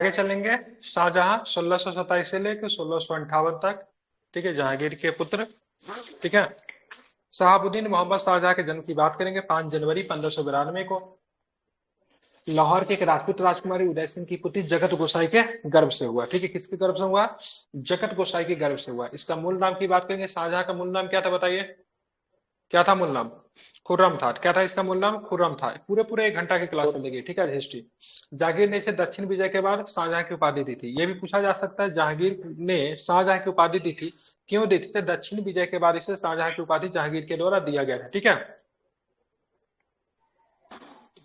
आगे चलेंगे। शाहजहां 1627 से लेकर 1658 तक। ठीक है, जहांगीर के पुत्र। ठीक है। शहाबुद्दीन मोहम्मद शाहजहां के जन्म की बात करेंगे 5 जनवरी 1592 को। लाहौर के एक राजपूत राजकुमारी उदय सिंह की पुत्री जगत गोसाई के गर्भ से हुआ। ठीक है, किसके गर्भ से हुआ? जगत गोसाई के गर्भ से हुआ। इसका मूल नाम की बात करेंगे, शाहजहां का मूल नाम क्या था बताइए? क्या था मूल नाम? खुर्रम था। क्या था इसका मूल नाम? खुर्रम था। पूरे पूरे 1 घंटा की क्लास चलेगी। ठीक है, हिस्ट्री। जहांगीर ने इसे दक्षिण विजय के बाद शाहजहां की उपाधि दी थी। यह भी पूछा जा सकता है, जहांगीर ने शाहजहां की उपाधि दी थी, क्यों दी थी? तो दक्षिण विजय के बाद इसे शाहजहां की उपाधि जहांगीर के द्वारा दिया गया था। ठीक है।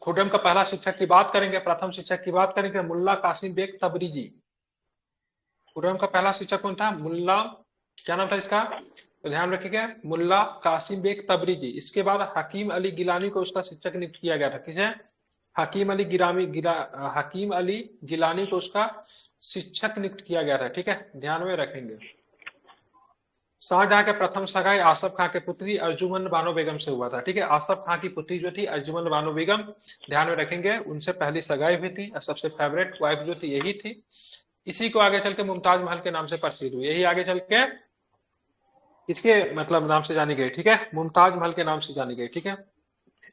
खुर्रम का पहला शिक्षक की बात करेंगे, प्रथम शिक्षक की बात करेंगे, मुल्ला कासिम बेग तबरीजी। खुर्रम का पहला शिक्षक कौन था? मुल्ला, क्या नाम था इसका? तो ध्यान रखिएगा, मुल्ला कासिम बेग तबरीजी। इसके बाद हकीम अली गिलानी को उसका शिक्षक नियुक्त किया गया था। किसे? हकीम अली गिलानी को उसका शिक्षक नियुक्त किया गया था। ठीक है, ध्यान में रखेंगे। शाहजहां के प्रथम सगाई आसफ खां के पुत्री अर्जुमन बानो बेगम से हुआ था। ठीक है, आसफ खां की पुत्री जो थी अर्जुमन बानो बेगम, ध्यान में रखेंगे, उनसे पहली सगाई हुई थी और सबसे फेवरेट वाइफ जो थी यही थी। इसी को आगे चल के मुमताज महल के नाम से प्रसिद्ध हुई। यही आगे चल के इसके मतलब नाम से जानी गई। ठीक है, मुमताज महल के नाम से जानी गई। ठीक है।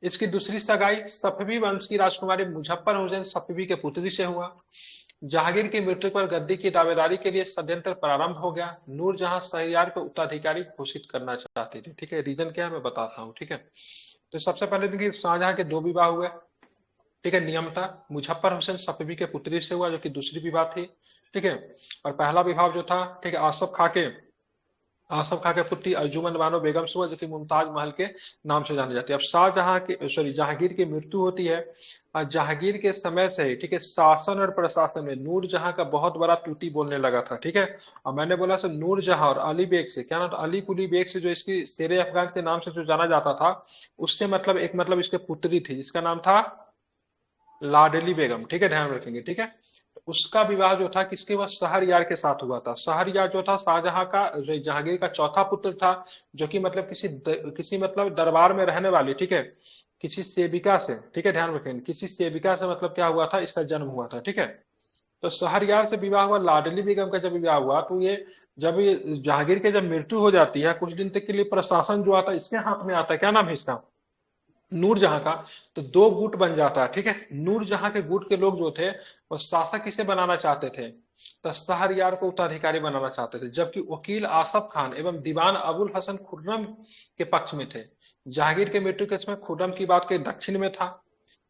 इसकी दूसरी सगाई सफवी वंश की राजकुमारी मुजफ्फर हुसैन सफवी के पुत्री से हुआ। जहांगीर की मृत्यु पर गद्दी की दावेदारी के लिए षड्यंत्र प्रारंभ हो गया। नूरजहां शहरयार को उत्तराधिकारी घोषित करना चाहते थे। ठीक है, रीजन क्या है मैं बताता हूँ। ठीक है, तो सबसे पहले देखिए, शाहजहां के 2 विवाह हुए। ठीक है, नियम था। मुजफ्फर हुसैन सफवी के पुत्री से हुआ, जो कि दूसरी विवाह थी। ठीक है, और पहला विवाह जो था, ठीक है, आसफ खां के पुत्री अर्जुमन बानो बेगम से हुआ, जो कि मुमताज महल के नाम से जानी जाती है। अब शाहजहां के सॉरी जहांगीर की मृत्यु होती है। और जहांगीर के समय से ही, ठीक है, शासन और प्रशासन में नूरजहां का बहुत बड़ा टूटी बोलने लगा था। ठीक है, और मैंने बोला सर नूरजहां और अली बेग से, क्या नाम था? अली कुली बेग से, जो इसकी शेरे अफगान के नाम से जो जाना जाता था, उससे मतलब एक मतलब इसके पुत्री थी जिसका नाम था लाडली बेगम। ठीक है, ध्यान रखेंगे। ठीक है, उसका विवाह जो था किसके वह शहरयार के साथ हुआ था। शहरयार जो था शाहजहां का जहांगीर का चौथा पुत्र था, जो कि मतलब किसी मतलब दरबार में रहने वाली, ठीक है, किसी सेविका से, ठीक है, ध्यान रखेंगे, किसी सेविका से मतलब क्या हुआ था, इसका जन्म हुआ था। ठीक है, तो शहरयार से विवाह हुआ। लाडली बेगम का जब विवाह हुआ तो ये जब ये जहांगीर के जब मृत्यु हो जाती है, कुछ दिन तक के लिए प्रशासन जो आता है इसके हाथ में आता है। क्या नाम है इसका? नूरजहां का। तो 2 गुट बन जाता है। ठीक है, नूरजहां के गुट के लोग जो थे वो शासक किसे बनाना चाहते थे? तो शहरयार को उत्तराधिकारी बनाना चाहते थे, जबकि वकील आसफ खान एवं दीवान अबुल हसन खुर्रम के पक्ष में थे। जहांगीर के मृत्यु के समय खुर्रम की बात के दक्षिण में था।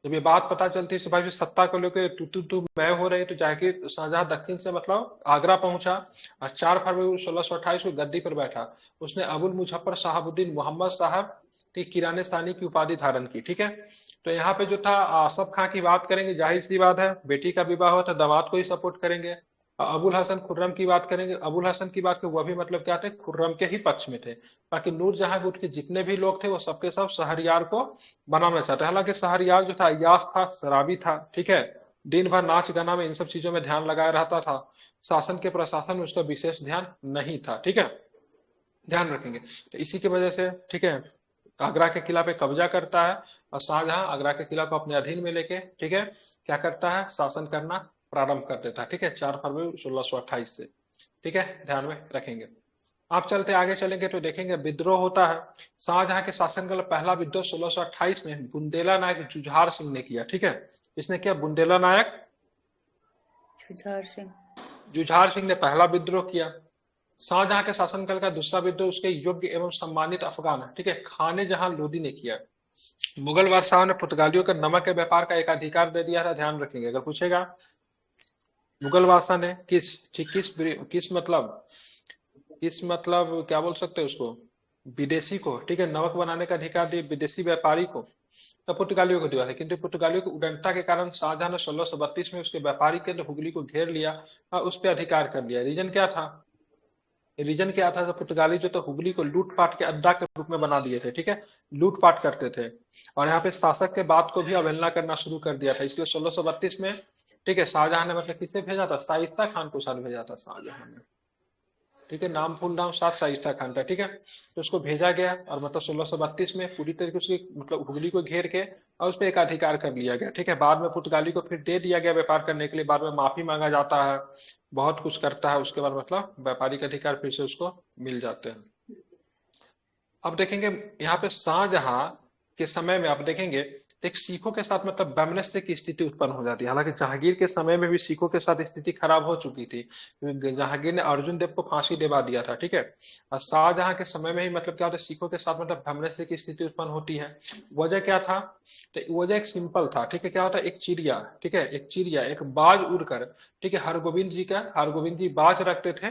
जब ये बात पता चलती है भाई सत्ता को लेकर तू मैं हो रही, तो जहांगीर शाहजहां दक्षिण से मतलब आगरा पहुंचा और 4 फरवरी 1628 को गद्दी पर बैठा। उसने अबुल मुजफ्फर शहाबुद्दीन मोहम्मद साहब की किराने सानी की उपाधि धारण की। ठीक है, तो यहाँ पे जो था आसफ खां की बात करेंगे, जाहिर सी बात है बेटी का विवाह हुआ था, दामाद को ही सपोर्ट करेंगे। अबुल हसन खुर्रम की बात करेंगे, अबुल हसन की बात करें, वह भी मतलब क्या थे, खुर्रम के ही पक्ष में थे। बाकी नूरजहां गुट के जितने भी लोग थे वो सबके सब शहरयार को बनाना चाहते हैं। हालांकि शहरयार जो था अय्याश था, शराबी था। ठीक है, दिन भर नाच गाना में इन सब चीजों में ध्यान लगाया रहता था। शासन के प्रशासन में उसका विशेष ध्यान नहीं था। ठीक है, ध्यान रखेंगे। तो इसी की वजह से, ठीक है, आगरा के किला पे कब्जा करता है और शाहजहां आगरा के किला को अपने अधीन में लेके, ठीक है, क्या करता है, शासन करना प्रारंभ कर देता है। ठीक है, 4 फरवरी 1628 से। ठीक है, ध्यान में रखेंगे। आप चलते आगे चलेंगे तो देखेंगे विद्रोह होता है। शाहजहां के शासनकाल पहला विद्रोह 1628 में बुंदेला नायक जुझार सिंह ने किया। ठीक है, इसने किया, बुंदेला नायक जुझार सिंह। जुझार सिंह ने पहला विद्रोह किया। शाहजहां के शासनकाल का दूसरा विद्रोह उसके योग्य एवं सम्मानित अफगान, ठीक है, खाने जहां लोदी ने किया। मुगल बादशाहों ने पुर्तगालियों को नमक के व्यापार का एक अधिकार दे दिया था। ध्यान रखेंगे, अगर पूछेगा मुगल बादशाह ने किस, ठीक, किस मतलब क्या बोल सकते हैं उसको, विदेशी को, ठीक है, नमक बनाने का अधिकार दिया विदेशी व्यापारी को, तब पुर्तगालियों को दिया था। किंतु पुर्तगालियों की उदंडता के कारण शाहजहां ने 1632 में उसके व्यापारी केंद्र हुगली को घेर लिया और उस पर अधिकार कर लिया। रीजन क्या था? रीजन क्या था? तो पुर्तगाली जो तो हुगली को लूटपाट के अड्डा के रूप में बना दिए थे। ठीक है, लूटपाट करते थे और यहाँ पे शासक के बात को भी अवहेलना करना शुरू कर दिया था। इसलिए 1632 में, ठीक है, शाहजहां ने मतलब किसे भेजा था, शाइस्ता खान को साथ भेजा था शाहजहां ने। ठीक है, नाम फुल नाम शाइस्ता खान था, ठीक है। तो उसको भेजा गया और मतलब 1632 में पूरी तरीके से मतलब हुगली को घेर के और उस पर एक अधिकार कर लिया गया, ठीक है। बाद में पुर्तगाली को फिर दे दिया गया व्यापार करने के लिए, बाद में माफी मांगा जाता है, बहुत कुछ करता है, उसके बाद मतलब व्यापारिक अधिकार फिर से उसको मिल जाते हैं। अब देखेंगे यहाँ पे शाहजहां के समय में आप देखेंगे तो एक सिखों के साथ मतलब वैमनस्य की स्थिति उत्पन्न हो जाती है। हालांकि जहांगीर के समय में भी सिखों के साथ स्थिति खराब हो चुकी थी, क्योंकि जहांगीर ने अर्जुन देव को फांसी दिलवा दिया था, ठीक है। और शाहजहां के समय में ही मतलब क्या होता है, सिखों के साथ मतलब वैमनस्य की स्थिति उत्पन्न होती है। वजह क्या था, तो वजह एक सिंपल था, ठीक है। क्या होता है, एक चिड़िया, ठीक है, एक चिड़िया एक बाज उड़कर, ठीक है, हरगोविंद जी बाज रखते थे।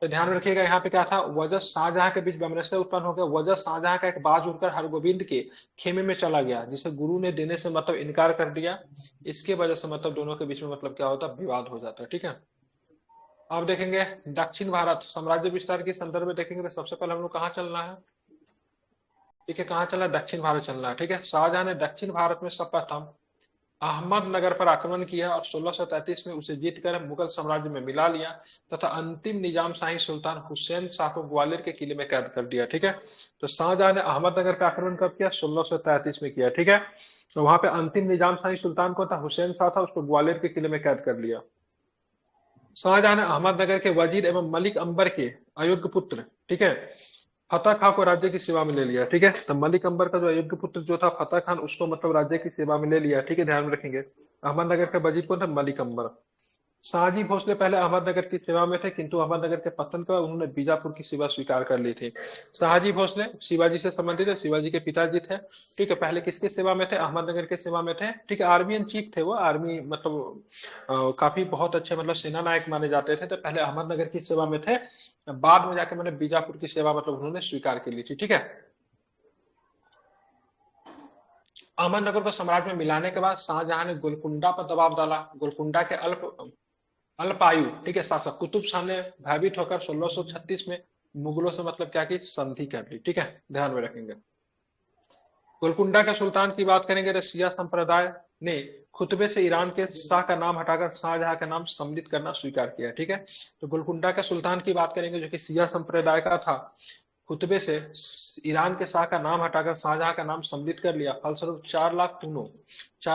तो ध्यान रखिएगा यहाँ पे क्या था, वजह शाहजहां के बीच वैमनस्य उत्पन्न हो गया। वजह शाहजहां का एक बाज उड़कर हरगोविंद के खेमे में चला गया, जिसे गुरु ने देने से मतलब इनकार कर दिया। इसके वजह से मतलब दोनों के बीच में मतलब क्या होता है, विवाद हो जाता है, ठीक है। अब देखेंगे दक्षिण भारत साम्राज्य विस्तार के संदर्भ में देखेंगे तो सबसे पहले हम लोग कहाँ चलना है, ठीक है, कहाँ चलना है, दक्षिण भारत चलना है, ठीक है। शाहजहां ने दक्षिण भारत में सर्वप्रथम अहमदनगर पर आक्रमण किया और 1633 में उसे जीतकर मुगल साम्राज्य में मिला लिया तथा अंतिम निजाम शाही सुल्तान हुसैन शाह को ग्वालियर के किले में कैद कर दिया, ठीक है। तो शाहजहां ने अहमदनगर पर आक्रमण कब किया, 1633 में किया, ठीक है। तो वहां पे अंतिम निजाम शाही सुल्तान कौन था, हुसैन शाह था, उसको ग्वालियर के किले में कैद कर लिया। शाहजहां ने अहमदनगर के वजीर एवं मलिक अंबर के अयोग्य पुत्र, ठीक है, फतेह खां को राज्य की सेवा में ले लिया, ठीक है। तो मलिक अंबर का जो अयोग्य पुत्र जो था फतेह खान, उसको मतलब राज्य की सेवा में ले लिया, ठीक है, ध्यान में रखेंगे। अहमदनगर का वजीर कौन था, मलिक अंबर। शाहजी भोसले पहले अहमदनगर की सेवा में थे, किंतु अहमदनगर के पतन के बाद उन्होंने बीजापुर की सेवा स्वीकार कर ली थी। शाहजी भोसले शिवाजी से संबंधित है, शिवाजी के पिताजी थे, ठीक है। पहले किसके सेवा में थे, अहमदनगर के सेवा में थे, ठीक है। आर्मी इन चीफ थे वो, आर्मी मतलब काफी बहुत अच्छे मतलब सेना नायक माने जाते थे। तो पहले अहमदनगर की सेवा में थे, बाद में जाके मैंने बीजापुर की सेवा मतलब उन्होंने स्वीकार कर ली थी, ठीक है। अहमदनगर को साम्राज्य में मिलाने के बाद शाहजहां ने गोलकुंडा पर दबाव डाला। गोलकुंडा के अल्पायु, ठीक है, शासक कुतुब शाह ने भयभीत होकर 1636 में मुगलों से मतलब क्या की संधि कर ली, ठीक है, ध्यान में रखेंगे। गोलकुंडा के सुल्तान की बात करेंगे तो शिया संप्रदाय ने खुतबे से ईरान के शाह का नाम हटाकर शाहजहां का नाम सम्मिलित करना स्वीकार किया, ठीक है। तो गोलकुंडा के सुल्तान की बात करेंगे जो कि शिया संप्रदाय का था, खुतबे से ईरान के शाह का नाम हटाकर शाहजहां का नाम सम्मिलित कर लिया। फलस्वरूप 4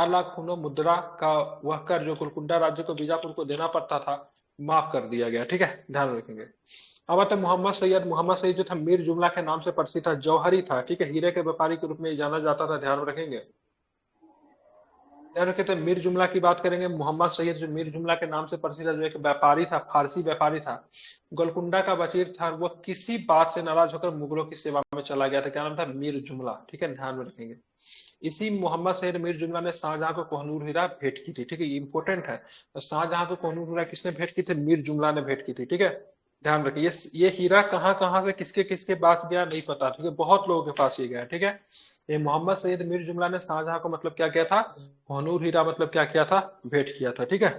लाख खूनो मुद्रा का वह कर जो गोलकुंडा राज्य को बीजापुर को देना पड़ता था, माफ कर दिया गया, ठीक है, ध्यान रखेंगे। अब आता है मोहम्मद सैयद। मोहम्मद सैयद जो था मीर जुमला के नाम से प्रसिद्ध था, जौहरी था, ठीक है, हीरे के व्यापारी के रूप में जाना जाता था, ध्यान रखेंगे। ध्यान रखें तो मीर जुमला की बात करेंगे, मोहम्मद सैयद जो मीर जुमला के नाम से प्रसिद्ध है, जो एक व्यापारी था, फारसी व्यापारी था, गोलकुंडा का वजीर था। वो किसी बात से नाराज होकर मुगलों की सेवा में चला गया था, क्या नाम था, मीर जुमला, ठीक है, ध्यान में रखेंगे। इसी मोहम्मद सैयद मीर जुमला ने शाहजहां को कोहनूर हीरा भेंट की थी, ठीक है, ये इंपॉर्टेंट है। तो शाहजहां को कोहनूर हीरा किसने भेंट की थी, मीर जुमला ने भेंट की थी, ठीक है। ध्यान रखिए ये हीरा कहाँ कहाँ से किसके किसके पास गया नहीं पता, ठीक है, बहुत लोगों के पास ये गया, ठीक है। ये मोहम्मद सैयद मीर जुमला ने शाहजहां को मतलब क्या किया था, कोहनूर हीरा मतलब क्या किया था, भेंट किया था, ठीक है,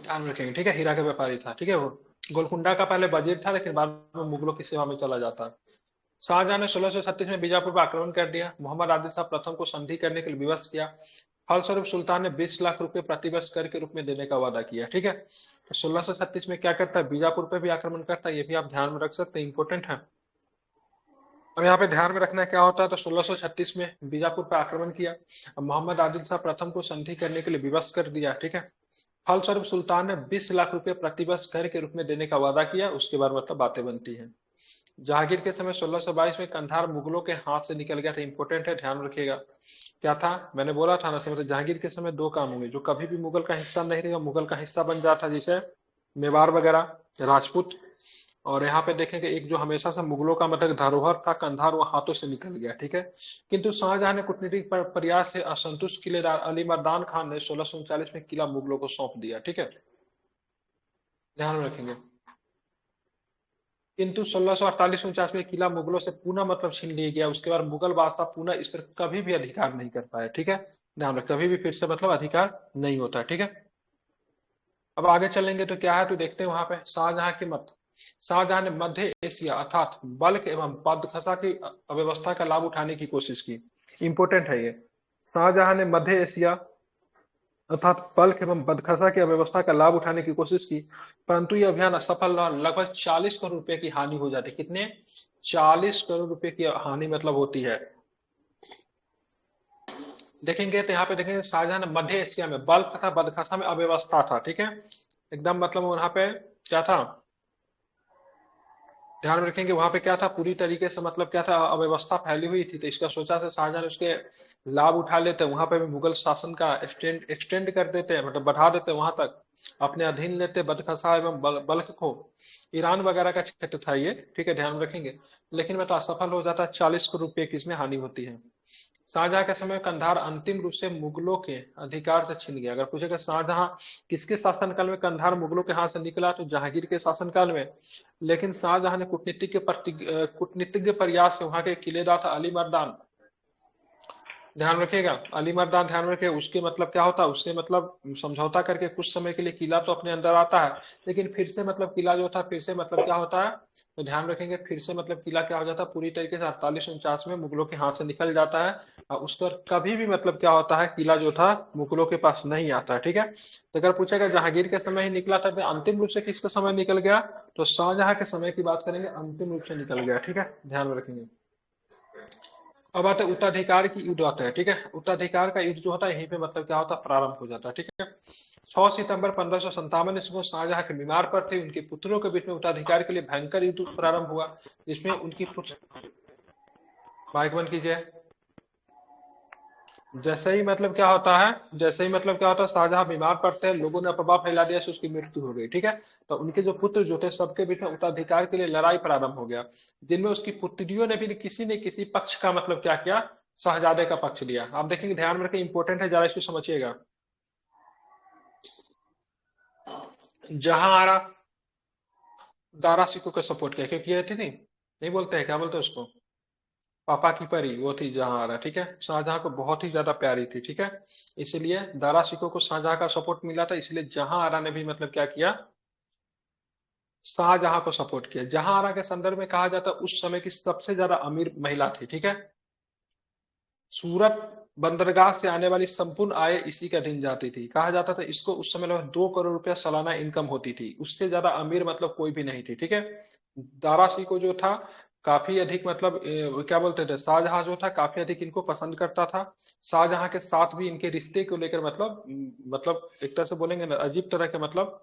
ध्यान रखेंगे, ठीक है। हीरा का व्यापारी था, ठीक है। वो गोलकुंडा का पहले वजीर था, लेकिन बाद में मुगलों की सेवा में चला जाता है। शाहजहां ने 1636 में बीजापुर पर आक्रमण कर दिया। मोहम्मद आदिल शाह प्रथम को संधि करने के लिए विवश किया। फलस्वरूप सुल्तान ने 20 लाख रुपए प्रतिवर्ष कर के रूप में देने का वादा किया, ठीक है। तो 1636 में क्या करता है, बीजापुर पे भी आक्रमण करता है, ये भी आप ध्यान में रख सकते हैं, इंपॉर्टेंट है। अब यहाँ पे ध्यान में रखना है क्या होता है, तो 1636 में बीजापुर पर आक्रमण किया। अब मोहम्मद आदिल शाह प्रथम को संधि करने के लिए विवश कर दिया, ठीक है। फलस्वरूप सुल्तान ने 20 लाख रुपए प्रतिवर्ष कर के रूप में देने का वादा किया। उसके बाद मतलब बातें बनती हैं। जहांगीर के समय 1622 में कंधार मुगलों के हाथ से निकल गया था, इंपॉर्टेंट है, ध्यान रखिएगा। क्या था, मैंने बोला था ना, मतलब जहांगीर के समय दो काम होंगे, जो कभी भी मुगल का हिस्सा नहीं रहेगा मुगल का हिस्सा बन जाता, जैसे मेवाड़ वगैरह राजपूत। और यहाँ पे देखेंगे एक जो हमेशा से मुगलों का मतलब धरोहर था कंधार, वो हाथों से निकल गया, ठीक है। किंतु शाहजहां ने कूटनीतिक प्रयास से असंतुष्ट किलेदार अली मर्दान खान ने 1639 में किला मुगलों को सौंप दिया, ठीक है, ध्यान में रखेंगे। किंतु 1648-49 में किला मुगलों से पुनः मतलब छीन लिया गया। उसके बाद मुगल बादशाह पुनः इस पर कभी भी अधिकार नहीं कर पाए, ठीक है, ध्यान रख, कभी भी फिर से मतलब अधिकार नहीं होता, ठीक है। अब आगे चलेंगे तो क्या है, तो देखते हैं वहां पे शाहजहां के मत। शाहजहां ने मध्य एशिया अर्थात बल्क एवं बदखसा की अव्यवस्था का लाभ उठाने की कोशिश की, इंपोर्टेंट है ये। शाहजहां ने मध्य एशिया अर्थात बल्ख एवं बदखसा की अव्यवस्था का लाभ उठाने की कोशिश की, परंतु यह अभियान असफल रहा। लगभग 40 करोड़ रुपए की हानि हो जाती। कितने? 40 करोड़ रुपए की हानि मतलब होती है। देखेंगे तो यहाँ पे देखेंगे शाहजहां ने मध्य एशिया में बल्ख तथा बदखसा में अव्यवस्था था, ठीक है, एकदम मतलब वहां पे क्या था, ध्यान में रखेंगे वहां पे क्या था, पूरी तरीके से मतलब क्या था, अव्यवस्था फैली हुई थी। तो इसका सोचा से शाहजहां ने उसके लाभ उठा लेते, वहां पे भी मुगल शासन का एक्सटेंड कर देते, मतलब बढ़ा देते, वहां तक अपने अधीन लेते बदखसा एवं बल्ख को। ईरान वगैरह का क्षेत्र था ये, ठीक है, ध्यान में रखेंगे। लेकिन मतलब असफल हो जाता है, 40 करोड़ रुपए की इसमें हानि होती है। शाहजहां के समय कंधार अंतिम रूप से मुगलों के अधिकार से छिन गया। अगर पूछेगा शाहजहां किसके शासनकाल में कंधार मुगलों के हाथ से निकला, तो जहांगीर के शासनकाल में। लेकिन शाहजहां ने कूटनीतिज्ञ प्रयास से वहां के किलेदार था अली मर्दान, ध्यान रखिएगा, अली मर्दान ध्यान रखे, उसके मतलब क्या होता है, उससे मतलब समझौता करके कुछ समय के लिए किला तो अपने अंदर आता है, लेकिन फिर से मतलब किला जो था फिर से मतलब क्या होता है, तो ध्यान रखेंगे फिर से मतलब किला क्या हो जाता है, पूरी तरीके से 4849 में मुगलों के हाथ से निकल जाता है। और उसके बाद कभी भी मतलब क्या होता है, किला जो था मुगलों के पास नहीं आता है, ठीक है। तो अगर पूछेगा जहांगीर के समय ही निकला था, तो अंतिम रूप से किसका समय निकल गया, तो शाहजहां के समय की बात करेंगे, अंतिम रूप से निकल गया, ठीक है, ध्यान में रखेंगे। अब आता है उत्तराधिकार की युद्ध आता है, ठीक है, उत्तराधिकार का युद्ध जो होता है यहीं पे मतलब क्या होता है, प्रारंभ हो जाता है, ठीक है। 6 सितंबर 1557 ईस्वी को शाहजहां के बीमार पर थे, उनके पुत्रों के बीच में उत्तराधिकार के लिए भयंकर युद्ध प्रारंभ हुआ, जिसमें उनकी पुत्र, माइक बंद कीजिए। जैसे ही मतलब क्या होता है, जैसे ही मतलब क्या होता है, शाहजहां बीमार पड़ते हैं, लोगों ने अफवाह फैला दिया से उसकी मृत्यु हो गई, ठीक है। तो उनके जो पुत्र जो थे सबके बीच में उत्तराधिकार के लिए लड़ाई प्रारंभ हो गया, जिनमें उसकी पुत्रियों ने भी किसी ने किसी पक्ष का मतलब क्या किया, शहजादे का पक्ष लिया। आप देखेंगे, ध्यान में रखें, इंपॉर्टेंट है, जरा इसको समझिएगा। जहां दारा सिको को सपोर्ट किया, क्योंकि ये थी नहीं बोलते हैं, क्या बोलते हैं उसको, पापा की परी, वो थी जहां, ठीक है, शाहजहां को बहुत ही ज्यादा प्यारी थी, ठीक है। इसलिए दारा सिको को शाहजहां का सपोर्ट मिला था, इसलिए जहां ने भी मतलब क्या किया, शाहजहां को सपोर्ट किया। जहां के संदर्भ में कहा जाता है उस समय की सबसे ज्यादा अमीर महिला थी, ठीक है। सूरत बंदरगाह से आने वाली संपूर्ण आय इसी के अधीन जाती थी। कहा जाता था इसको उस समय लगभग 2 करोड़ रुपया सालाना इनकम होती थी, उससे ज्यादा अमीर मतलब कोई भी नहीं थी, ठीक है। दारा सिको जो था काफी अधिक मतलब क्या बोलते थे, शाहजहां जो था काफी अधिक इनको पसंद करता था। शाहजहां के साथ भी इनके रिश्ते को लेकर मतलब एक तरह से बोलेंगे ना, अजीब तरह के मतलब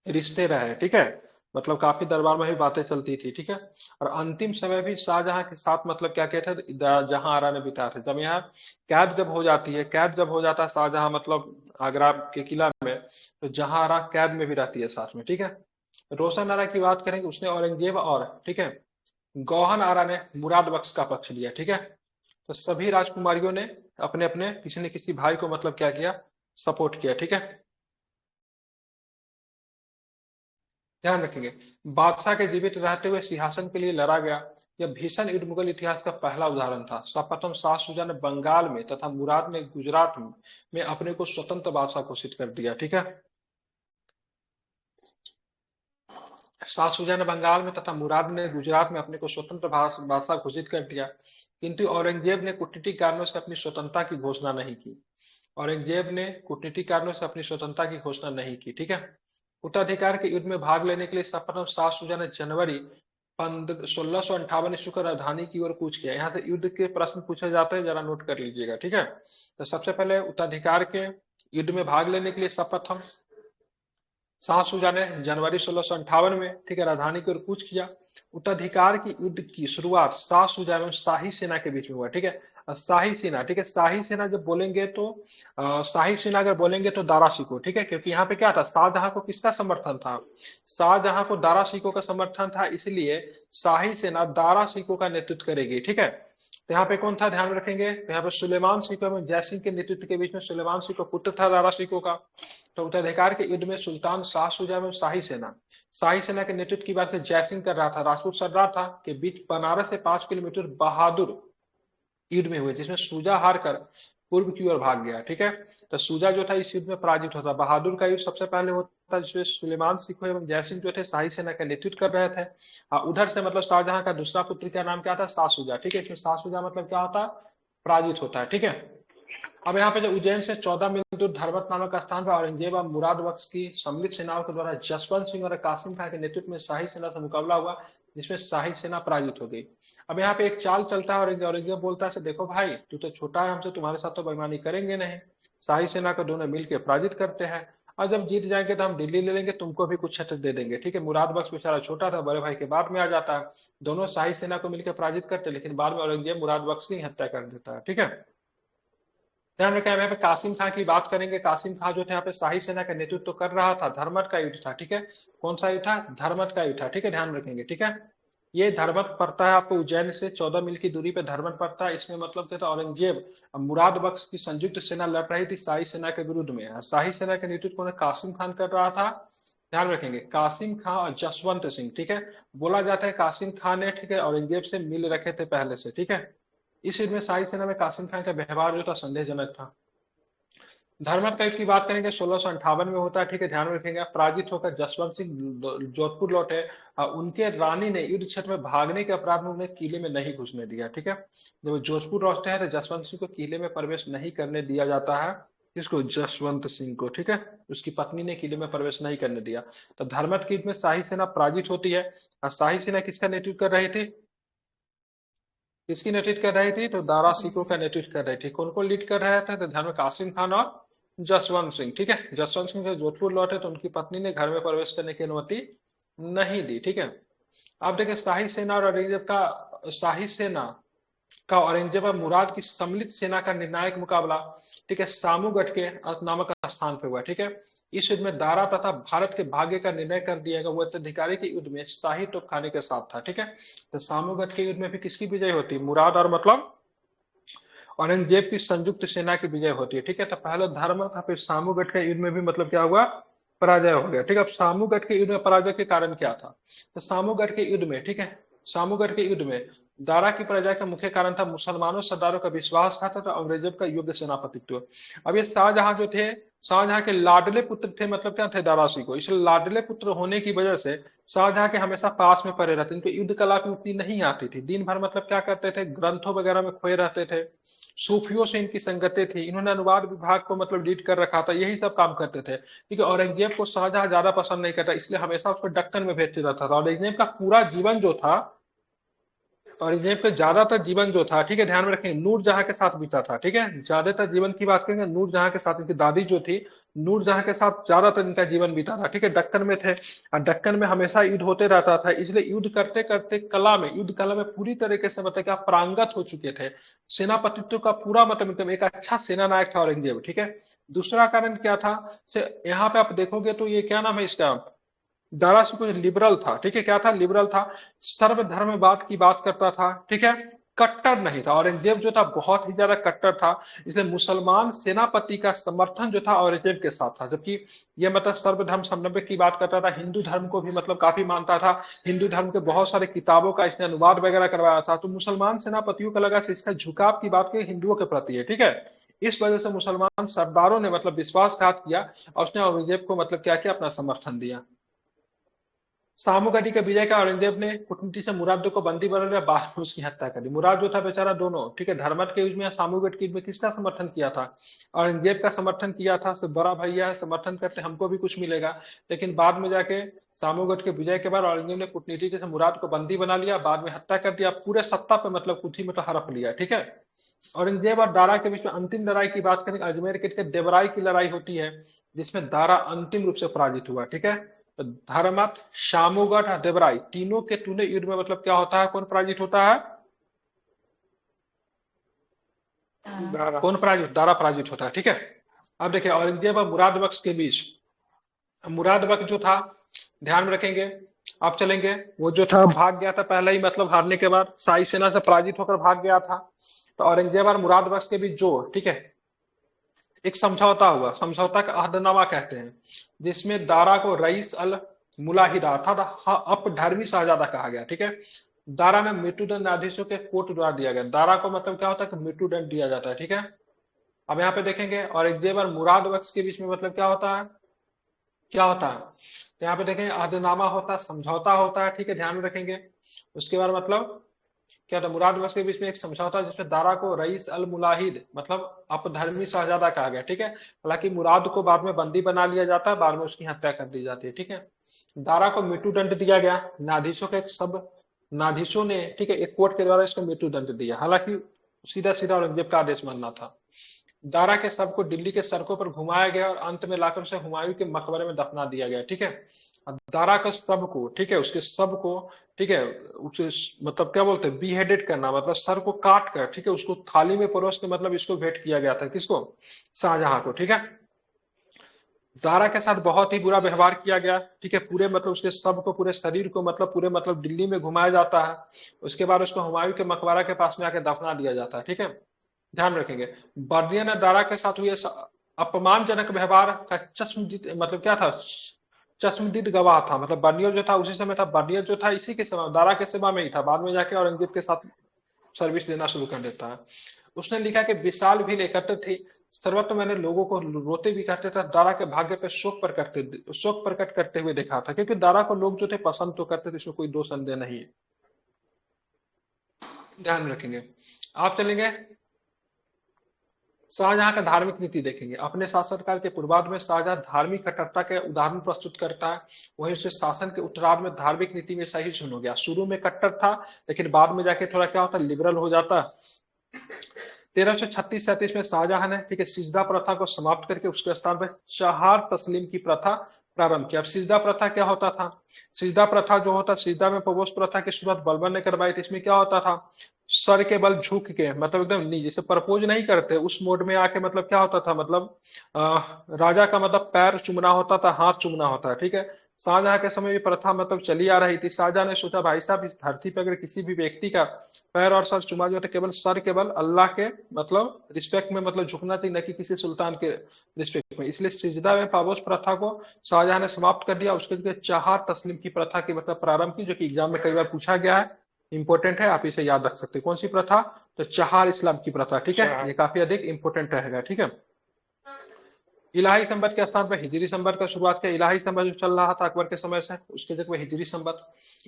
रिश्ते रहे, ठीक है। मतलब काफी दरबार में भी बातें चलती थी, ठीक है। और अंतिम समय भी शाहजहां के साथ मतलब क्या कहते थे, जहां आरा ने बिताया था। जब यहाँ कैद जब हो जाती है, कैद जब हो जाता है शाहजहां मतलब आगरा के किला में, तो जहां आरा कैद में भी रहती है साथ में, ठीक है। रोशन आरा की बात करेंगे, उसने औरंगजेब और, ठीक है, गौहन आरा ने मुराद बख्श का पक्ष लिया, ठीक है। तो सभी राजकुमारियों ने अपने अपने किसी न किसी भाई को मतलब क्या किया, सपोर्ट किया, ठीक है। ध्यान रखेंगे, बादशाह के जीवित रहते हुए सिंहासन के लिए लड़ा गया, यह भीषण युद्ध मुगल इतिहास का पहला उदाहरण था। सर्वप्रथम शाह शुजा ने बंगाल में तथा मुराद ने गुजरात में अपने को स्वतंत्र बादशाह घोषित कर दिया, ठीक है। शाह शुजा ने बंगाल में तथा मुराद ने गुजरात में अपने को स्वतंत्र बादशाह घोषित कर दिया, किंतु औरंगजेब ने कूटनीतिक कारणों से अपनी स्वतंत्रता की घोषणा नहीं की। औरंगजेब ने कूटनीतिक कारणों से अपनी स्वतंत्रता की घोषणा नहीं की, ठीक है। उत्तराधिकार के युद्ध में भाग लेने के लिए सर्वप्रथम शाह शुजा ने जनवरी 1658 ईस्वी को राजधानी की ओर कूच किया। यहाँ से युद्ध के प्रश्न पूछे जाते हैं, जरा नोट कर लीजिएगा, ठीक है। तो सबसे पहले उत्तराधिकार के युद्ध में भाग लेने के लिए सर्वप्रथम शाह शुजा ने जनवरी 1658 में, ठीक है, राजधानी की ओर कूच किया। उत्तराधिकार की युद्ध की शुरुआत शाह शुजा एवं शाही सेना के बीच में हुआ, ठीक है। शाही सेना, ठीक है, शाही सेना जब बोलेंगे तो शाही सेना अगर बोलेंगे तो दारा सिको, ठीक है, क्योंकि यहाँ पे क्या था, शाहजहां को किसका समर्थन था, शाहजहां को दारा सिको का समर्थन था, इसलिए शाही सेना दारा सिको का नेतृत्व करेगी, ठीक है। तो यहाँ पे कौन था, ध्यान में रखेंगे, तो यहाँ पे सुलेमान सिको एवं जयसिंह के नेतृत्व के बीच में सुलेमान सिको पुत्र था दारा सिको का। तो उत्तराधिकार के युद्ध में सुल्तान शाह शुजा एवं शाही सेना के नेतृत्व की बात जयसिंह कर रहा था, राजपूत सरदार था, के बीच बनारस से 5 किलोमीटर बहादुर युद्ध में हुए, जिसमें शुजा हार कर पूर्व की ओर भाग गया, ठीक है। तो शुजा जो था इस युद्ध में पराजित होता। बहादुर का युद्ध सबसे पहले होता, जिसमें सुलेमान सिको एवं जयसिंह जो थे शाही सेना का नेतृत्व कर रहे थे। उधर से मतलब शाहजहां का दूसरा पुत्र का नाम क्या था, शाह शुजा, ठीक है। इसमें शाह शुजा मतलब क्या होता है, पराजित होता है, ठीक है। अब यहाँ पे जो उज्जैन से 14 मील दूर धर्मत नामक स्थान पर औरंगजेब और मुराद बख्श की सम्मिलित सेनाओं के द्वारा जसवंत सिंह और कासिम खां के नेतृत्व में शाही सेना से मुकाबला हुआ, जिसमें शाही सेना पराजित हो गई। अब यहाँ पे एक चाल चलता है और औरंगजेब बोलता है देखो भाई, तू तो छोटा है हमसे, तुम्हारे साथ तो बेईमानी करेंगे नहीं। शाही सेना को दोनों मिलकर पराजित करते हैं, और जब जीत जाएंगे तो हम दिल्ली ले लेंगे, तुमको भी कुछ क्षेत्र दे देंगे। ठीक है, मुराद बख्श बेचारा छोटा था, बड़े भाई के बाद में आ जाता है। दोनों शाही सेना को मिलकर पराजित करते, लेकिन बाद में औरंगजेब मुराद बख्श की हत्या कर देता है। ठीक है, ध्यान रखें। यहाँ पे कासिम खां की बात करेंगे। कासिम खां जो थे यहाँ पे शाही सेना का नेतृत्व कर रहा था। धर्मत का युद्ध था। ठीक है, कौन सा युद्ध था? धर्मत का युद्ध था। ठीक है, ध्यान रखेंगे। ठीक है, ये धर्मत पड़ता है आपको उज्जैन से 14 मील की दूरी पे धर्मत पड़ता है। इसमें मतलब क्या था, औरंगजेब मुराद बख्श की संयुक्त सेना लड़ रही थी शाही सेना के विरुद्ध में। शाही सेना के नेतृत्व को कासिम खान कर रहा था। ध्यान रखेंगे, कासिम खां और जसवंत सिंह। ठीक है, बोला जाता है कासिम खान ने, ठीक है, औरंगजेब से मिल रखे थे पहले से। ठीक है, इस युद्ध में शाही सेना में कासिम खान का व्यवहार जो था संदेहजनक था। धर्मत का युद्ध की बात करेंगे 1658 में होता है। ठीक है, ध्यान में रखेंगे। पराजित होकर जसवंत सिंह जोधपुर लौटे। उनके रानी ने युद्ध क्षेत्र में भागने के अपराध में उन्हें किले में नहीं घुसने दिया। ठीक है, जब वो जोधपुर लौटते हैं तो जसवंत सिंह को किले में प्रवेश नहीं करने दिया जाता है। किसको? जसवंत सिंह को। ठीक है, उसकी पत्नी ने किले में प्रवेश नहीं करने दिया। तो धर्मत के युद्ध में शाही सेना पराजित होती है। और शाही सेना किसका नेतृत्व कर रही थी? किसकी नेतृत्व कर रही थी? तो दारा सिकों का नेतृत्व कर रही थी। कौन को लीड कर रहे थे? तो ध्यान में, कासिम खान और जसवंत सिंह। ठीक है, जसवंत सिंह जब जोधपुर लौटे तो उनकी पत्नी ने घर में प्रवेश करने की अनुमति नहीं दी। ठीक है, अब देखिए शाही सेना और औरंगजेब का, शाही सेना का औरंगजेब और मुराद की सम्मिलित सेना का निर्णायक मुकाबला, ठीक है, सामूगढ़ के नामक स्थान पर हुआ। ठीक है, इस युद्ध में दारा तथा भारत के भाग्य का निर्णय कर दिया गया। वो उत्तराधिकारी के युद्ध में शाही तोप खाने के साथ था। ठीक है, तो सामूगढ़ के युद्ध में भी किसकी विजय होती है? मुराद और मतलब औरंगजेब की संयुक्त सेना की विजय होती है। ठीक है, तो पहले धर्म था, फिर सामूगढ़ के युद्ध में भी मतलब क्या हुआ? पराजय हो गया। ठीक है, अब सामूगढ़ के युद्ध में पराजय के कारण क्या था? तो सामूगढ़ के युद्ध में, ठीक है, सामूगढ़ के युद्ध में दारा की पराजय का मुख्य कारण था मुसलमानों सरदारों का विश्वासघात था औरंगजेब का योग्य सेनापतित्व। अब ये शाहजहां जो थे, शाहजहां के लाडले पुत्र थे, मतलब क्या थे? दारा सिकों। इसलिए लाडले पुत्र होने की वजह से शाहजहां के हमेशा पास में पड़े रहते, इनको युद्ध कला की उतनी नहीं आती थी। दिन भर मतलब क्या करते थे? ग्रंथों वगैरह में खोए रहते थे। सूफियों से इनकी संगतें थी। इन्होंने अनुवाद विभाग को मतलब लीड कर रखा था, यही सब काम करते थे। क्योंकि औरंगजेब को शाहजहां ज्यादा पसंद नहीं करता, इसलिए हमेशा उसको दक्कन में भेजते रहता था। औरंगजेब का पूरा जीवन जो था, औरंगजेब का ज्यादातर जीवन जो था, ठीक है, ध्यान में रखें, नूरजहां के साथ बीता था। ठीक है, ज्यादातर जीवन की बात करेंगे नूरजहां के साथ। इनकी दादी जो थी, नूरजहां के साथ ज्यादातर इनका जीवन बीता था। ठीक है, दक्कन में थे और दक्कन में हमेशा युद्ध होते रहता था, इसलिए युद्ध करते करते कला में, युद्ध कला में पूरी तरीके से मतलब क्या प्रांगत हो चुके थे। सेनापतित्व का पूरा मतलब एक अच्छा सेना नायक था औरंगजेब। ठीक है, दूसरा कारण क्या था? से यहाँ पे आप देखोगे तो ये क्या नाम है इसका, दारा सिकों लिबरल था। ठीक है, क्या था? लिबरल था। सर्वधर्मवाद की बात करता था। ठीक है, कट्टर नहीं था। औरंगजेब जो था बहुत ही ज्यादा कट्टर था, इसलिए मुसलमान सेनापति का समर्थन जो था औरंगजेब के साथ था। जबकि यह मतलब सर्वधर्म समन्वय की बात करता था, हिंदू धर्म को भी मतलब काफी मानता था। हिंदू धर्म के बहुत सारे किताबों का इसने अनुवाद वगैरह करवाया था। तो मुसलमान सेनापतियों को लगा इसका झुकाव की बात की हिंदुओं के प्रति है। ठीक है, इस वजह से मुसलमान सरदारों ने मतलब विश्वासघात किया और उसने औरंगजेब को मतलब क्या किया? अपना समर्थन दिया। सामूगढ़ी के विजय का औरंगजेब ने कूटनीति से मुराद को बंदी बना लिया, बाद में उसकी हत्या कर दी। मुराद जो था बेचारा दोनों, ठीक है, धर्मत के युद्ध में, सामूगढ़ के युद्ध में किसका समर्थन किया था? औरंगजेब का समर्थन किया था। सब बड़ा भैया है, समर्थन करते हमको भी कुछ मिलेगा। लेकिन बाद में जाके सामूगढ़ के विजय के बाद औरंगजेब ने कूटनीति से मुराद को बंदी बना लिया, बाद में हत्या कर दिया, पूरे सत्ता पे मतलब कुछ ही मतलब हड़प लिया। ठीक है, औरंगजेब और दारा के बीच में अंतिम लड़ाई की बात करें, अजमेर के देवराई की लड़ाई होती है, जिसमें दारा अंतिम रूप से पराजित हुआ। ठीक है, तो धर्मत, शामूगढ़ और देवराई तीनों के तूने युद्ध में मतलब क्या होता है? कौन पराजित होता है? दारा। कौन पराजित? दारा पराजित होता है। ठीक है, अब देखिए औरंगजेब और मुराद बख्श के बीच, मुराद बख्श जो था, ध्यान में रखेंगे, आप चलेंगे, वो जो था भाग गया था पहले ही, मतलब हारने के बाद शाही सेना से पराजित होकर भाग गया था। तो औरंगजेब और मुराद बख्श के बीच जो, ठीक है, एक समझौता हुआ, समझौता का अहदनामा कहते हैं, जिसमें दारा को रईस अल मुलाहिदा अर्थात अपधर्मी शाहजादा कहा गया। ठीक है, दारा में मृत्युदंड न्यायाधीशों के कोर्ट द्वारा दिया गया। दारा को मतलब क्या होता है कि मृत्युदंड दिया जाता है। ठीक है, अब यहाँ पे देखेंगे औरंगजेब और मुराद बख्श के बीच में मतलब क्या होता है? क्या होता है? तो यहाँ पे देखेंगे अहदनामा होता है, समझौता होता है। ठीक है, ध्यान में रखेंगे। उसके बाद मतलब क्या था, मुराद बख्श के बीच में एक समझौता जिसमें दारा को रईस अल मुलाहिद मतलब अपधर्मी शहजादा कहा गया, ठीक है। हालांकि मुराद को बाद में बंदी बना लिया जाता है, बाद में उसकी हत्या कर दी जाती है, ठीक है। दारा को मृत्यु दंड दिया गया, न्यायाधीशों के एक सब न्यायाधीशों ने, ठीक है, एक कोर्ट के द्वारा इसको मृत्यु दंड दिया। हालांकि सीधा सीधा औरंगजेब का आदेश मानना था। दारा के शव को दिल्ली के सड़कों पर घुमाया गया और अंत में लाकर उसे हुमायूं के मकबरे में दफना दिया गया, ठीक है। दारा का शव को, ठीक है, उसके शव को, ठीक है, उसे मतलब क्या बोलते हैं, बीहेडेड करना मतलब सर को काट कर, ठीक है, उसको थाली में परोस के मतलब इसको भेंट किया गया था, किसको, शाहजहां को, ठीक है। दारा के साथ बहुत ही बुरा व्यवहार किया गया, ठीक है। पूरे मतलब उसके शव को, पूरे शरीर को मतलब पूरे मतलब दिल्ली में घुमाया जाता है। उसके बाद उसको हुमायूं के मकबरा के पास में आके दफना दिया जाता है, ठीक है। ध्यान रखेंगे, बर्नियर ने दारा के साथ हुए अपमानजनक व्यवहार का चश्मदीद मतलब क्या था, चश्मदीद गवाह था। मतलब बर्नियर जो था उसी समय था, बर्नियर जो था इसी के समय दारा के सेवा में ही था, बाद में जाके औरंगजेब के साथ सर्विस देना शुरू कर देता है। उसने लिखा कि विशाल भील एकत्र थी, सर्वत्र मैंने लोगों को रोते भी कहते थे, दारा के भाग्य पर शोक प्रकट करते हुए देखा था, क्योंकि दारा को लोग जो थे पसंद तो करते थे, इसमें कोई दो संदेह नहीं है। ध्यान रखेंगे। आप चलेंगे शाहजहां का धार्मिक नीति देखेंगे। अपने शासनकाल के पूर्वार्ध में शाहजहां धार्मिक कट्टरता के उदाहरण प्रस्तुत करता है। वहीं उसके शासन के उत्तरार्ध में धार्मिक नीति में सही चुन हो गया। शुरू में कट्टर था, लेकिन बाद में जाके थोड़ा क्या होता है, लिबरल हो जाता है। 1336-37 में शाहजहां ने, ठीक है, सिजदा प्रथा को समाप्त करके उसके स्थान पर चहार तस्लीम की प्रथा प्रारंभ किया। अब सिजदा प्रथा क्या होता था, सिजदा प्रथा जो होता, सिजदा में प्रवेश प्रथा की शुरुआत बलबन ने करवाई थी। इसमें क्या होता था, सर के बल झुक के मतलब एकदम नी जैसे प्रपोज नहीं करते उस मोड में आके मतलब क्या होता था, मतलब राजा का मतलब पैर चूमना होता था, हाथ चूमना होता है, ठीक है। शाहजहां के समय ये प्रथा मतलब चली आ रही थी। शाहजहां ने सोचा भाई साहब इस धरती पर अगर किसी भी व्यक्ति का पैर और सर चुमा जो, तो केवल सर केवल अल्लाह के मतलब रिस्पेक्ट में मतलब झुकना चाहिए, न कि किसी सुल्तान के रिस्पेक्ट में। इसलिए सिजदा में पाबोस प्रथा को शाहजहां ने समाप्त कर दिया। उसके लिए चहार तस्लीम की प्रथा की मतलब प्रारंभ की, जो कि एग्जाम में कई बार पूछा गया है, इंपॉर्टेंट है, आप इसे याद रख सकते हैं। कौन सी प्रथा, तो चहार इस्लाम की प्रथा, ठीक है, अच्छा। ये काफी अधिक इंपॉर्टेंट रहेगा, ठीक है। इलाही संवत के स्थान पर हिजरी संवत का शुरुआत किया। इलाही संवत जो चल रहा था अकबर के समय से, उसके जगह हिजरी संवत।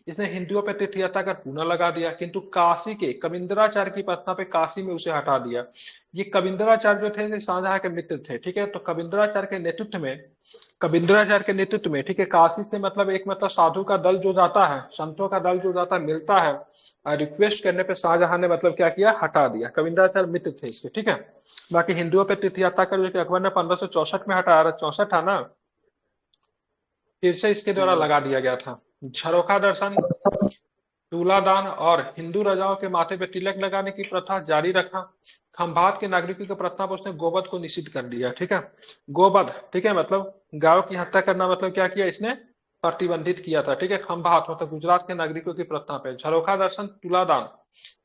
इसने हिंदुओं पर तीर्थयात्रा कर पुनः लगा दिया, किंतु काशी के कविंदराचार्य की प्रथा पे काशी में उसे हटा दिया। ये कविंदराचार्य जो थे शाहजहां के मित्र थे, ठीक है। तो कविंदराचार्य के नेतृत्व में, ठीक है, काशी से मतलब एक मतलब साधु का दल जो जाता है, संतों का दल जो जाता है, मिलता है, रिक्वेस्ट करने पे शाहजहां ने मतलब क्या किया, हटा दिया। कविंदराचार्य मित्र थे इसके, ठीक है। बाकी हिंदुओं पे तीर्थयात्रा कर जो कि अकबर ने 1564 में हटाया, 64 था ना, फिर से इसके द्वारा हम्म। लगा दिया गया था। झरोखा दर्शन, तुलादान और हिंदू राजाओं के माथे पे तिलक लगाने की प्रथा जारी रखा। खंभात के नागरिकों की प्रथा पर उसने गोवध को निषिद्ध कर दिया, ठीक है। गोवध, ठीक है, मतलब गायों की हत्या करना मतलब क्या किया इसने, प्रतिबंधित किया था, ठीक है। खंभात मतलब गुजरात के नागरिकों की प्रथा पे। झरोखा दर्शन, तुलादान,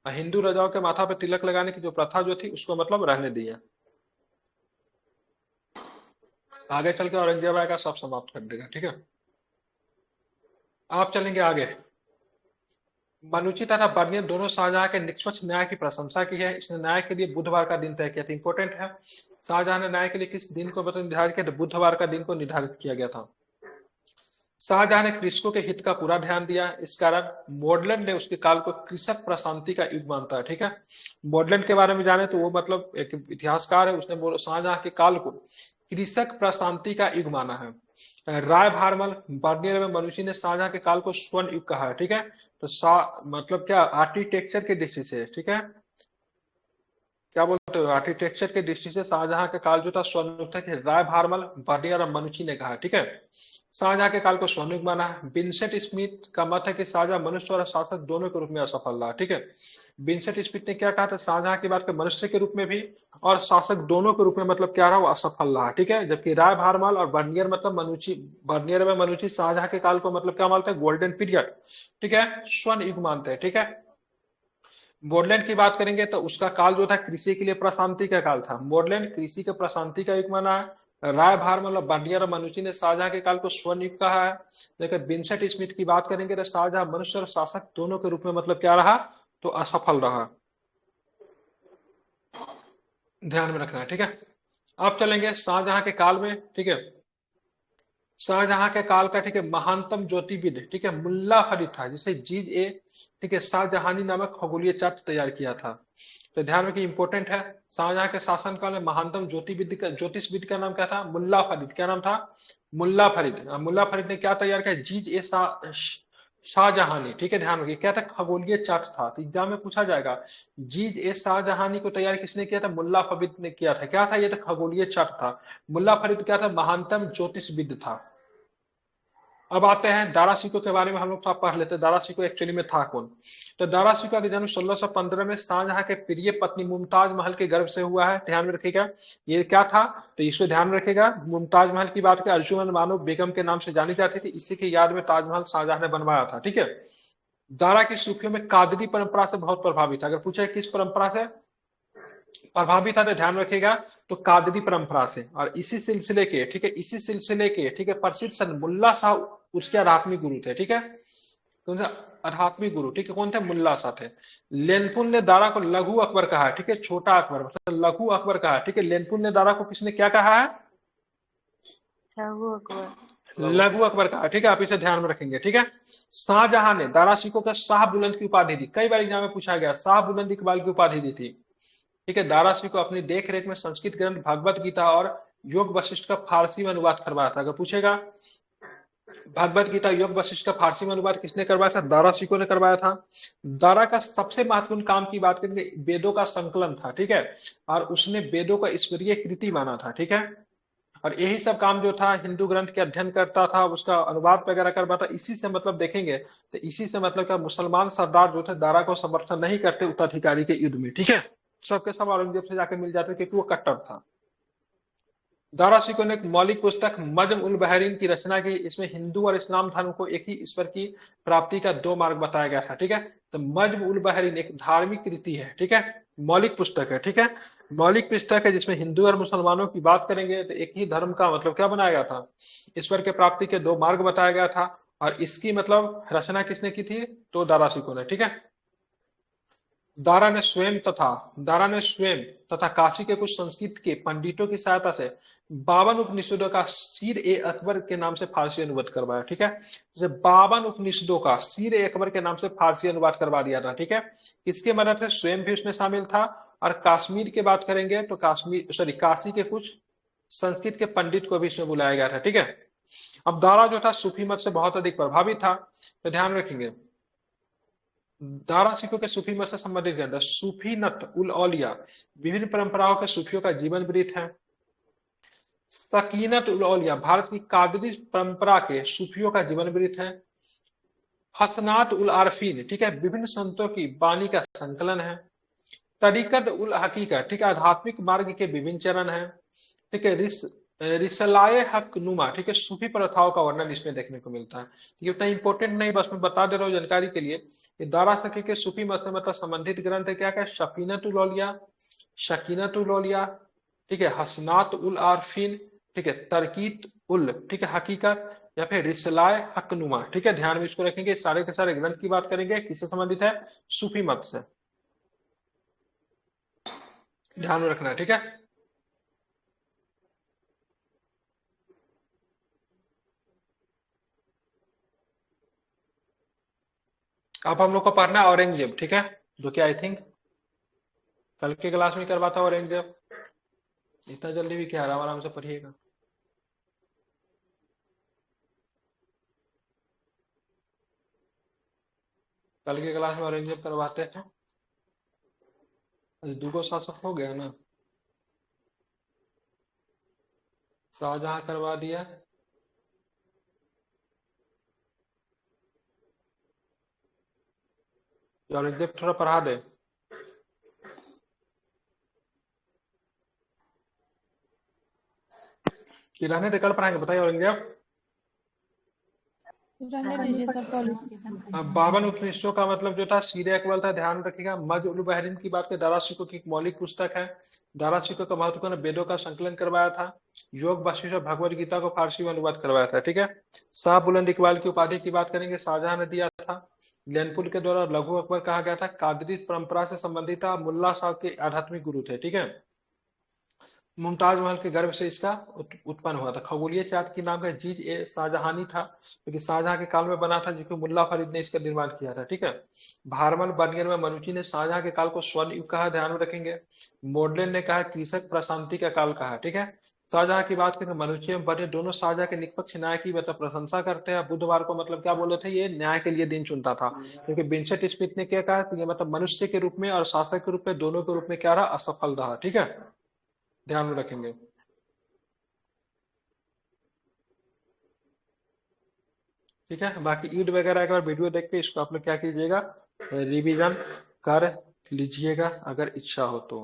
हिंदू राजाओं के माथा पे तिलक लगाने की जो प्रथा जो थी उसको मतलब रहने दिया। आगे चल के औरंगजेब आएगा, सब समाप्त कर देगा, ठीक है। आप चलेंगे आगे। मनुची तथा बर्नियर दोनों शाहजहां के निष्पक्ष न्याय की प्रशंसा की है। इसने न्याय के लिए बुधवार का दिन तय किया था, इंपॉर्टेंट है। शाहजहां ने न्याय के लिए किस दिन को मतलब निर्धारित किया, तो बुधवार का दिन को निर्धारित किया गया था। शाहजहां ने कृषकों के हित का पूरा ध्यान दिया। इस कारण मॉडलैंड ने उसके काल को कृषक प्रशांति का युग मानता है, ठीक है। मॉडलैंड के बारे में जाने तो वो मतलब एक इतिहासकार है, उसने शाहजहां के काल को कृषक प्रशांति का युग माना है। राय भारमल, बर्नियर एवं मनुची ने शाहजहां के काल को स्वर्ण युग कहा है, ठीक है। तो मतलब क्या आर्किटेक्चर की दृष्टि से, ठीक है, क्या बोलते हो, आर्किटेक्चर की दृष्टि से शाहजहां का काल जो था स्वर्ण युग था, कि राय भारमल, बर्नियर और मनुची ने कहा, ठीक है। शाहजहां के काल को स्वर्ण युग माना है। विंसेंट स्मिथ का मत है कि शाहजहां मनुष्य और शासक दोनों के रूप में असफल रहा, ठीक है। विंसेंट स्मिथ ने क्या कहा था, शाहजहां की बात को मनुष्य के रूप में भी और शासक दोनों के रूप में मतलब क्या रहा, वो असफल रहा, ठीक है। जबकि राय भारमाल और बर्नियर मतलब मनुची, बर्नियर में मनुची शाहजहां के काल को मतलब क्या मानते हैं, गोल्डन पीरियड, ठीक है, स्वर्ण युग मानते हैं, ठीक है। मॉडलैंड की बात करेंगे तो उसका काल जो था कृषि के लिए प्रशांति का काल था। मॉडलैंड कृषि के प्रशांति का युग माना है। राय भारमल और बर्नियर और मनुची ने शाहजहां के काल को स्वर्ण युग कहा है। लेकिन विंसेंट स्मिथ की बात करेंगे तो शाहजहां मनुष्य और शासक दोनों के रूप में मतलब क्या रहा, तो असफल रहा। ध्यान में रखना है, ठीक है। अब चलेंगे शाहजहां के काल में, ठीक है, शाहजहां के काल का, ठीक है, महानतम ज्योतिविद, ठीक है, मुल्ला फरीद था, जिसे जीज ए, ठीक है, शाहजहानी नामक खगोलीय चार्ट तैयार किया था। तो ध्यान रखिए, इंपॉर्टेंट है। शाहजहां के शासनकाल में महानतम ज्योतिषविद का नाम क्या था? मुल्ला फरीद। क्या नाम था? मुल्ला फरीद। मुल्ला फरीद ने क्या तैयार किया? जीज ए शाहजहानी, ठीक है, ध्यान रखिए, क्या था? खगोलीय चार्ट था। तो एग्जाम में पूछा जाएगा, जीज ए शाहजहानी को तैयार किसने किया था? मुल्ला फरीद ने किया था। क्या था ये? तो खगोलीय चार्ट था। मुल्ला फरीद क्या था? महानतम ज्योतिषविद था। अब आते हैं दारा सिकों के बारे में, हम लोग थोड़ा पढ़ लेते हैं दारा सिकों एक्चुअली में था कौन। तो दारा सिकों का जन्म 1615 में शाहजहां के प्रिय पत्नी मुमताज महल के गर्भ से हुआ है। ध्यान में रखिएगा, ये क्या था? तो इसको ध्यान में रखिएगा, मुमताज महल की बात करें, अर्जुमन बानो बेगम के नाम से जानी जाती थी। इसी की याद में ताजमहल शाहजहां ने बनवाया था, ठीक है। दारा की सूफियों में कादरी परंपरा से बहुत प्रभावित था। अगर पूछे किस परंपरा से प्रभावित था, तो ध्यान रखिएगा, तो कादरी परंपरा से। और इसी सिलसिले के, ठीक है, इसी सिलसिले के, ठीक है, प्रसिद्ध संत मुल्ला शाह उसके आध्यात्मिक गुरु थे, ठीक है। कौन सा आध्यात्मिक गुरु? ठीक है, कौन थे? मुल्ला शाह थे। लेनपुल ने दारा को लघु अकबर कहा है, ठीक है, छोटा अकबर मतलब लघु अकबर कहा है, ठीक है। लेनपुल ने दारा को किसने क्या कहा है? लघु अकबर। लघु अकबर कहा, ठीक है, आप इसे ध्यान में रखेंगे, ठीक है। शाहजहां ने दारा सिकों को शाह बुलंद की उपाधि दी। कई बार एग्जाम में पूछा गया, शाह बुलंद इकबाल की उपाधि दी थी, ठीक है। दारा सिंह को अपनी देख रेख में संस्कृत ग्रंथ भगवत गीता और योग वशिष्ठ का फारसी में अनुवाद करवाया था। अगर पूछेगा भगवत गीता योग वशिष्ठ का फारसी में अनुवाद किसने करवाया था? दारा सिकों ने करवाया था। दारा का सबसे महत्वपूर्ण काम की बात करेंगे, वेदों का संकलन था, ठीक है, और उसने वेदों को ईश्वरीय कृति माना था, ठीक है। और यही सब काम जो था, हिंदू ग्रंथ के अध्ययन करता था, उसका अनुवाद वगैरह करवाता। इसी से मतलब देखेंगे तो इसी से मतलब क्या, मुसलमान सरदार जो थे दारा को समर्थन नहीं करते उत्तराधिकारी के युद्ध में, ठीक है। सबके सब औरंगजेब से जाकर मिल जाते क्योंकि वो कट्टर था। दारा सिकों ने एक मौलिक पुस्तक मजम उल बहरीन की रचना की। इसमें हिंदू और इस्लाम धर्म को एक ही ईश्वर की प्राप्ति का दो मार्ग बताया गया था, ठीक है। तो मजम उल बहरीन एक धार्मिक कृति है, ठीक है, मौलिक पुस्तक है, ठीक है, मौलिक पुस्तक है, जिसमें हिंदू और मुसलमानों की बात करेंगे तो एक ही धर्म का मतलब क्या बनाया गया था? ईश्वर के प्राप्ति के दो मार्ग बताया गया था। और इसकी मतलब रचना किसने की थी? तो दारा सिकों ने, ठीक है। दारा ने स्वयं तथा काशी के कुछ संस्कृत के पंडितों की सहायता से 52 उपनिषदों का सीर ए अकबर के नाम से फारसी अनुवाद करवाया, ठीक है। जैसे 52 उपनिषदों का सीर ए अकबर के नाम से फारसी अनुवाद करवा दिया था, ठीक है। किसके मदद से? स्वयं भी उसमें शामिल था। और कश्मीर की बात करेंगे तो काशी के कुछ संस्कृत के पंडित को भी इसमें बुलाया गया था, ठीक है। अब दारा जो था सूफी मत से बहुत अधिक प्रभावित था। तो ध्यान रखेंगे, दारा सिखों के सूफी मत से संबंधित ग्रंथ सूफी नत उल औलिया, विभिन्न परंपराओं के सूफियों का जीवन वृत्त है। सकीनत उल औलिया, भारत की कादरी परंपरा के सूफियों का जीवन वृत्त है। हसनात उल आरफीन, ठीक है, विभिन्न संतों की वाणी का संकलन है। तरीकत उल हकीकत, ठीक है, आध्यात्मिक मार्ग के विभिन्न चरण है, ठीक है। रिसलाए हक नुमा, ठीक है, सूफी प्रथाओं का वर्णन इसमें देखने को मिलता है। ये उतना इंपॉर्टेंट नहीं, बस मैं बता दे रहा हूँ जानकारी के लिए। ये दारा सकी के सूफी मत से मतलब संबंधित ग्रंथ है, क्या क्या? शफीनतुल औलिया, शकीनतुल औलिया, ठीक है, हसनात उल आरफीन, ठीक है, तरकीत उल, ठीक है, हकीकत, या फिर रिसलाए हकनुमा, ठीक है। ध्यान में इसको रखेंगे, सारे के सारे ग्रंथ की बात करेंगे, किससे संबंधित है? सूफी मत से, ध्यान में रखना है, ठीक है। अब हम लोग को पढ़ना है औरंगजेब, ठीक है, जो कि आई थिंक कल के क्लास में करवाता औरंगजेब। इतना जल्दी भी क्या, आराम आराम से पढ़िएगा। कल के क्लास में औरंगजेब करवाते हैं। आज दूगो शासक हो गया ना, शाहजहां करवा दिया, औरंगजेब थोड़ा पढ़ा दे। कि रहने दे, कल पढ़ाएंगे, बताइए औरंगजेब। रहने दीजिए सर, कॉलेज अब 52 उपनिषदों का मतलब जो था सीरे अकबर था। ध्यान रखिएगा, मज उल बहरीन की बात करें, दारा सिकों की एक मौलिक पुस्तक है। दारा सिकों का महत्वपूर्ण वेदों का संकलन करवाया था, योग वशिष्ठ और भगवद गीता को फारसी में अनुवाद करवाया था, ठीक है। शाह बुलंद इकबाल की उपाधि की बात करेंगे, शाहजहां ने दिया था। लैनपुल के द्वारा लघु अकबर कहा गया था, कादरी परंपरा से संबंधित था, मुल्ला शाह के आध्यात्मिक गुरु थे, ठीक है। मुमताज महल के गर्भ से इसका उत्पन्न हुआ था। खगोलीय चार्ट की नाम का जीज ए शाहजहानी था, क्योंकि शाहजहां के काल में बना था, जिसको मुल्ला फरीद ने इसका निर्माण किया था। ठीक है। भारमल बर्नियर में मनुची ने शाहजहां के काल को स्वर्ण युग कहा, ध्यान में रखेंगे। मोडलेन ने कहा कृषक प्रशांति का काल कहा। ठीक है। शाहजहां की बात करें, मनुची एवं बर्नियर दोनों शाहजहां के निष्पक्ष न्याय की मतलब प्रशंसा करते हैं। बुधवार को मतलब क्या बोले थे, ये न्याय के लिए दिन चुनता था, क्योंकि विंसेंट स्मिथ ने क्या कहा, ये मतलब मनुष्य के रूप में और शासक के रूप में, दोनों के रूप में क्या रहा, असफल रहा। ठीक है, ध्यान में रखेंगे। ठीक है। बाकी ईड वगैरह एक बार वीडियो देख के इसको आप लोग क्या कीजिएगा, रिवीजन कर लीजिएगा अगर इच्छा हो तो।